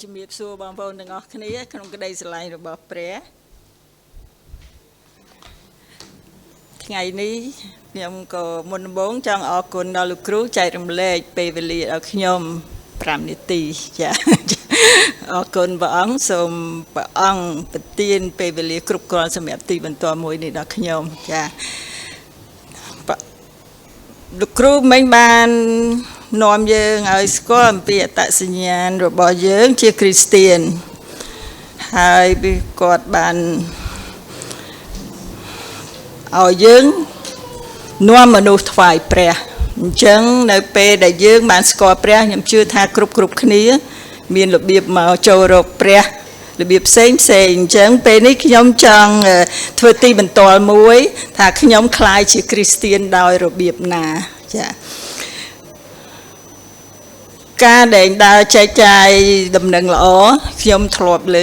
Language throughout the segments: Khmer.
ជំរាបសួរបងប្អូនទាំងអស់គ្នាក្នុងក្តីស្រឡាញ់របស់ព្រះថ្ងៃនេះខ្ញុំក៏មុនដំបូងចង់អរគុណដល់លោកគ្រូចែករំលែកពេលវេលាដល់ខ្ញុំ5នាទីចាអរគុណព្រះអង្គសូមព្រះអង្គប្រទានពេលវេលាគ្រប់គ្រាន់សម្រាប់ទីបន្ទាល់មួយនេះដល់ខ្ញុំចាលោកគ្រូមិញបាននាំយើងឲ្យស្គាល់អំពីអត្តសញ្ញាណរបស់យើងជាគ្រីស្ទៀនហើយគាត់បានឲ្យយើងនាំមនុស្សថ្វាយព្រះអញ្ចឹងនៅពេលដែលយើងបានស្គាល់ព្រះខ្ញុំជឿថាគ្រប់គ្នាមានរបៀបមកចូលរកព្រះរបៀបផ្សេងអញ្ចឹងពេលនេះខ្ញុំចង់ធ្វើទីបន្ទាល់មួយថាខ្ញុំក្លាយជាគ្រីស្ទៀនដោយរបៀបណាចាការដែលដើរចែកចាយដំណឹងល្អខ្ញុំធ្លាប់ឮ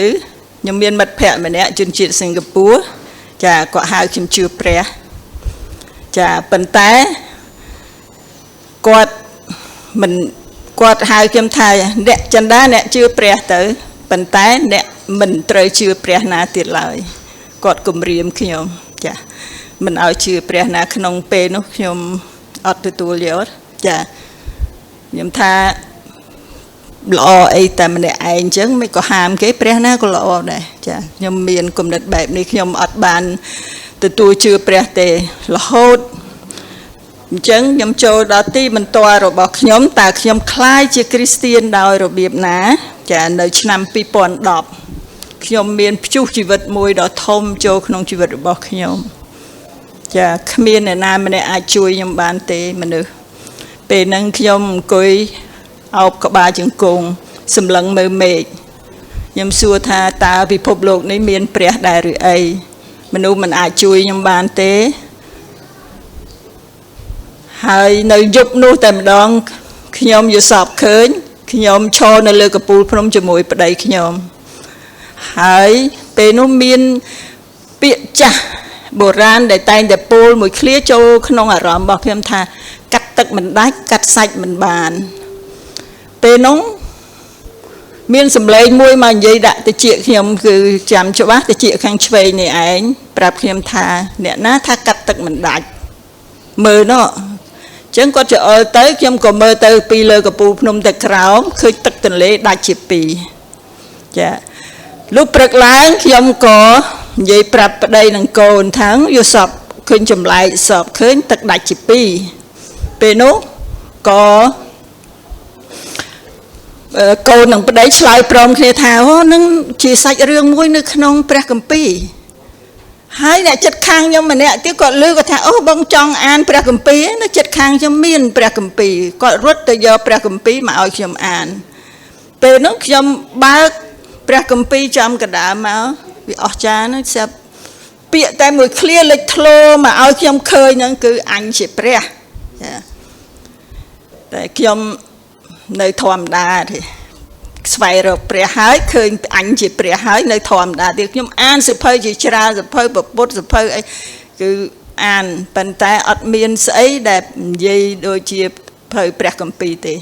ខ្ញុំមានមិត្តភ័ក្តិម្នាក់ជនជាតិសិង្ហបុរីចាគាត់ហៅខ្ញុំជឿព្រះចាប៉ុន្តែគាត់ហៅខ្ញុំថាអ្នកចិន្តាអ្នកជឿព្រះទៅប៉ុន្តែអ្នកមិនត្រូវជឿព្រះណាទៀតឡើយគាត់គំរាមខ្ញុំចាមិនឲ្យជឿព្រះណាក្នុងពេលនោះខ្ញុំអត់ទទួលយកចាខ្ញុំថាល្អអីតែម្នាក់ឯងអញ្ចឹងមិនក៏ហាមគេព្រះណាក៏ល្អដែរចាខ្ញុំមានគំនិតបែបនេះខ្ញុំអត់បានទទួលជឿព្រះទេរហូតអញ្ចឹងខ្ញុំចូលដល់ទីបន្ទាល់របស់ខ្ញុំតើខ្ញុំក្លាយជាគ្រីស្ទៀនដោយរបៀបណាចានៅឆ្នាំ2010ខ្ញុំមានព្យុះជីវិតមួយដ៏ធំចូលក្នុងជីវិតរបស់ខ្ញុំចាគ្មានអ្នកណាម្នាក់អាចជួយខ្ញុំបានទេមនុស្សពេលហ្នឹងខ្ញុំអង្គុយអោបក្បាលជង្គង់សម្លឹងមើលមេឃខ្ញុំសួរថាតើពិភពលោកនេះមានព្រះដែរឬអីមនុស្សមិនអាចជួយខ្ញុំបានទេហើយនៅយប់នោះតែម្ដងខ្ញុំយល់សពឃើញខ្ញុំឈរនៅលើកពូលភ្នំជាមួយប្តីខ្ញុំហើយពេលនោះមានពាក្យចាស់បុរាណដែលតែងតែពោលមួយឃ្លាចូលក្នុងអារម្មណ៍របស់ខ្ញុំថាកាត់ទឹកមិនដាច់កាត់សាច់មិនបានពេលនោះមានសម្លេងមួយមកនិយាយដាក់តិចខ្ញុំគឺចាំច្បាស់តិចខាងឆ្វេងនេះឯងប្រាប់ខ្ញុំថាអ្នកណាថាកាត់ទឹកមិនដាច់មើលនោះអញ្ចឹងគាត់ច្អល់ទៅខ្ញុំក៏មើលទៅពីលើកពូលភ្នំទៅក្រោមឃើញទឹកទន្លេដាច់ជាពីរចាលុះព្រឹកឡើងខ្ញុំក៏និយាយប្រាប់ប្តីនឹងកូនថាយល់សពឃើញចម្លែកសពឃើញទឹកដាច់ជាពីរពេលនោះក៏កូននឹងប្តីឆ្លើយព្រមគ្នាថាអូនឹងជាសាច់រឿងមួយនៅក្នុងព្រះគម្ពីរហើយអ្នកចិត្តខាងខ្ញុំម្នាក់ទៀតគាត់ឮគាត់ថាអូបងចង់អានព្រះគម្ពីរនៅចិត្តខាងខ្ញុំមានព្រះគម្ពីរគាត់រត់ទៅយកព្រះគម្ពីរមកឲ្យខ្ញុំអានពេលនោះខ្ញុំបើកព្រះគម្ពីរចំកណ្ដាលមកវាអស្ចារ្យណាស់ស្រាប់ពាក្យតែមួយឃ្លាលេចធ្លោមកឲ្យខ្ញុំឃើញហ្នឹងគឺអញជាព្រះចាតែខ្ញុំនៅធម្មតាទេស្វែងរកព្រះហើយឃើញអញជាព្រះហើយនៅធម្មតាទៀតខ្ញុំអានសភៅជាច្រើនសភៅពុទ្ធសភៅអីគឺអានប៉ុន្តែអត់មានស្អីដែលនិយាយដូចជាភៅព្រះគម្ពីរទេ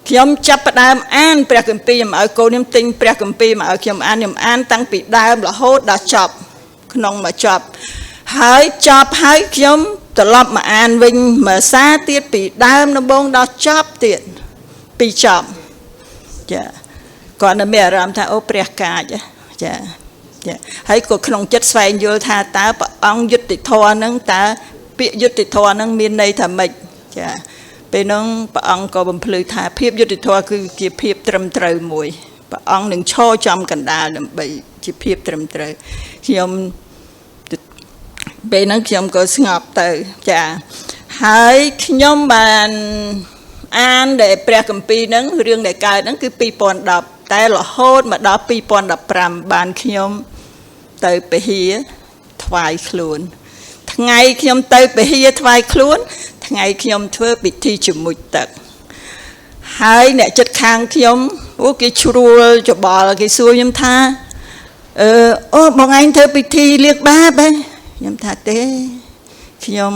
ខ្ញុំចាប់ផ្ដើមអានព្រះគម្ពីរមកឲ្យកូនខ្ញុំទិញព្រះគម្ពីរមកឲ្យខ្ញុំអានតាំងពីដើមរហូតដល់ចប់ក្នុងមកចប់ហើយចប់ហើយខ្ញុំត្រឡប់មកអានវិញមួយសារទៀតពីដើមដំបូងដល់ចប់ទៀតពីចប់ចាគាត់នៅមានអារម្មណ៍ថាអូព្រះកាចចាហើយក៏ក្នុងចិត្តស្វែងយល់ថាតើព្រះអង្គយុត្តិធម៌ហ្នឹងតើពាក្យយុត្តិធម៌ហ្នឹងមានន័យថាម៉េចចាពេលហ្នឹងព្រះអង្គក៏បំភ្លឺថាភាពយុត្តិធម៌គឺជាភាពត្រឹមត្រូវមួយព្រះអង្គនឹងឈរចំកណ្ដាលដើម្បីជាភាពត្រឹមត្រូវខ្ញុំពេលហ្នឹងខ្ញុំក៏ស្ងប់ទៅចាហើយខ្ញុំបានអានដែលព្រះគម្ពីរហ្នឹងរឿងដែលកើតហ្នឹងគឺ2010តែរហូតមកដល់2015បានខ្ញុំទៅពហិយថ្វាយខ្លួនថ្ងៃខ្ញុំទៅពហិយថ្វាយខ្លួនថ្ងៃខ្ញុំធ្វើពិធីជំនួចទឹកហើយអ្នកចិត្តខាងខ្ញុំអូគេជ្រួលច្បល់គេសួរខ្ញុំថាអូបងឯងធ្វើពិធីលាងបាបហ៎ខ្ញុំថាទេ ខ្ញុំ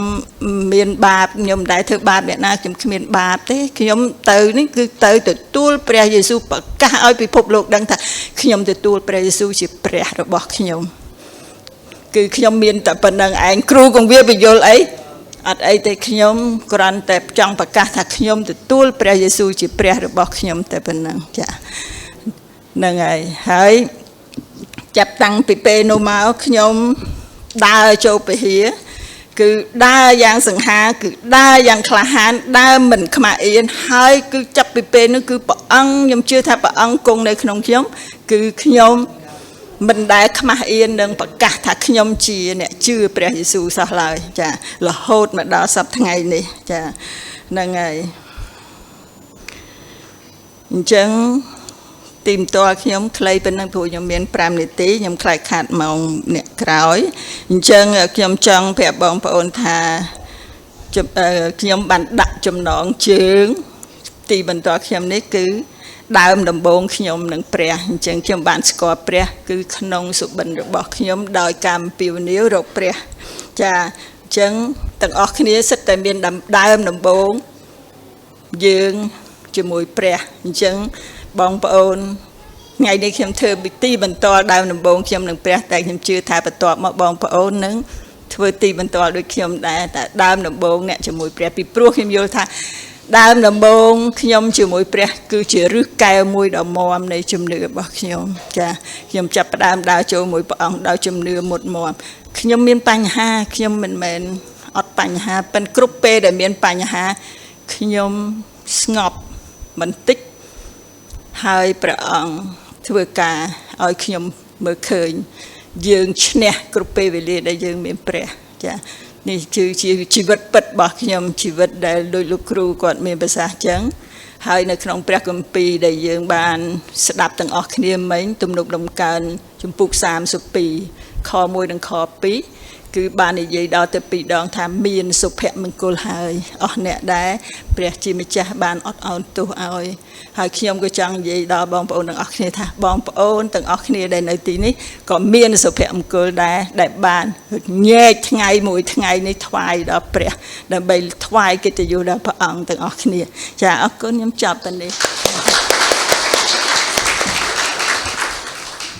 មានបាបខ្ញុំដែរធ្វើបាបអ្នកណាខ្ញុំគ្មានបាបទេខ្ញុំទៅនេះគឺទៅទទួលព្រះយេស៊ូវប្រកាសឲ្យពិភពលោកដឹងថាខ្ញុំទទួលព្រះយេស៊ូវជាព្រះរបស់ខ្ញុំគឺខ្ញុំមានតែប៉ុណ្្នឹងឯងគ្រូកងវាបញ្យល់អីអត់អីទេខ្ញុំគ្រាន់តែចង់ប្រកាសថាខ្ញុំទទួលព្រះយេស៊ូវជាព្រះរបស់ខ្ញុំតែប៉ុណ្្នឹងចាហ្នឹងហើយចាប់តាំងពីពេលនោះមកខ្ញុំដើរចូលពហិយគឺដើរយ៉ាងសង្ហាគឺដើរយ៉ាងក្លាហានដើរមិនខ្មាស់អៀនហើយគឺចាប់ពីពេលនោះគឺព្រះអង្គខ្ញុំជឿថាព្រះអង្គគង់នៅក្នុងខ្ញុំគឺខ្ញុំមិនដែលខ្មាស់អៀននឹងប្រកាសថាខ្ញុំជាអ្នកជឿព្រះយេស៊ូវសោះឡើយចារហូតមកដល់សប្តាហ៍ថ្ងៃនេះចាហ្នឹងហើយអញ្ចឹងទីមតលខ្ញុំខ្លីប៉ុណ្ណឹងព្រោះខ្ញុំមាន5នាទីខ្ញុំខ្លាចខាតម៉ោងអ្នកក្រោយអញ្ចឹងខ្ញុំចង់ប្រាប់បងប្អូនថាខ្ញុំបានដាក់ចំណងជើងទីបន្តខ្ញុំនេះគឺដើមដំបូងខ្ញុំនឹងព្រះអញ្ចឹងខ្ញុំបានស្គាល់ព្រះគឺក្នុងសុបិនរបស់ខ្ញុំដោយការអំពាវនាវរកព្រះចាអញ្ចឹងទាំងអស់គ្នាសិតតែមានដើមដំបូងយើងជាមួយព្រះអញ្ចឹងបងប្អូនថ្ងៃនេះខ្ញុំធ្វើពិធីបន្តដើមដំបូងខ្ញុំនឹងព្រះតែខ្ញុំជឿថាបន្ទាប់មកបងប្អូននឹងធ្វើទីបន្តដូចខ្ញុំដែរតែដើមដំបូងអ្នកជាមួយព្រះពីព្រោះខ្ញុំយល់ថាដើមដំបូងខ្ញុំជាមួយព្រះគឺជាឫសកែវមួយដ៏មាំនៃជំនឿរបស់ខ្ញុំចាខ្ញុំចាប់ផ្ដើមដើរចូលមួយព្រះអង្គដោយជំនឿមុតមាំខ្ញុំមានបញ្ហាខ្ញុំមិនមែនអត់បញ្ហាប៉ុន្តែគ្រប់ពេលដែលមានបញ្ហាខ្ញុំស្ងប់បន្តិចហើយព្រះអង្គធ្វើការឲ្យខ្ញុំមើលឃើញយើងឈ្នះគ្រប់ពេលវេលាដែលយើងមានព្រះចានេះគឺជាជីវិតពិតរបស់ខ្ញុំជីវិតដែលដោយលោកគ្រូគាត់មានប្រសាសន៍ចឹងហើយនៅក្នុងព្រះគម្ពីរដែលយើងបានស្ដាប់ទាំងអស់គ្នាមិញទំនុកដំកើងជំពូក32ខ1និងខ2គឺបាននិយាយដល់ទៅ2ដងថាមានសុភមង្គលហើយអស់អ្នកដែលព្រះជាម្ចាស់បានអត់ឱនទោសឲ្យហើយខ្ញុំក៏ចង់និយាយដល់បងប្អូនទាំងអស់គ្នាថាបងប្អូនទាំងអស់គ្នាដែលនៅទីនេះក៏មានសុភមង្គលដែរដែលបានញែកថ្ងៃមួយថ្ងៃនេះថ្វាយដល់ព្រះដើម្បីថ្វាយកិត្តិយសដល់ព្រះអង្គទាំងអស់គ្នាចាអរគុណខ្ញុំចប់តែនេះ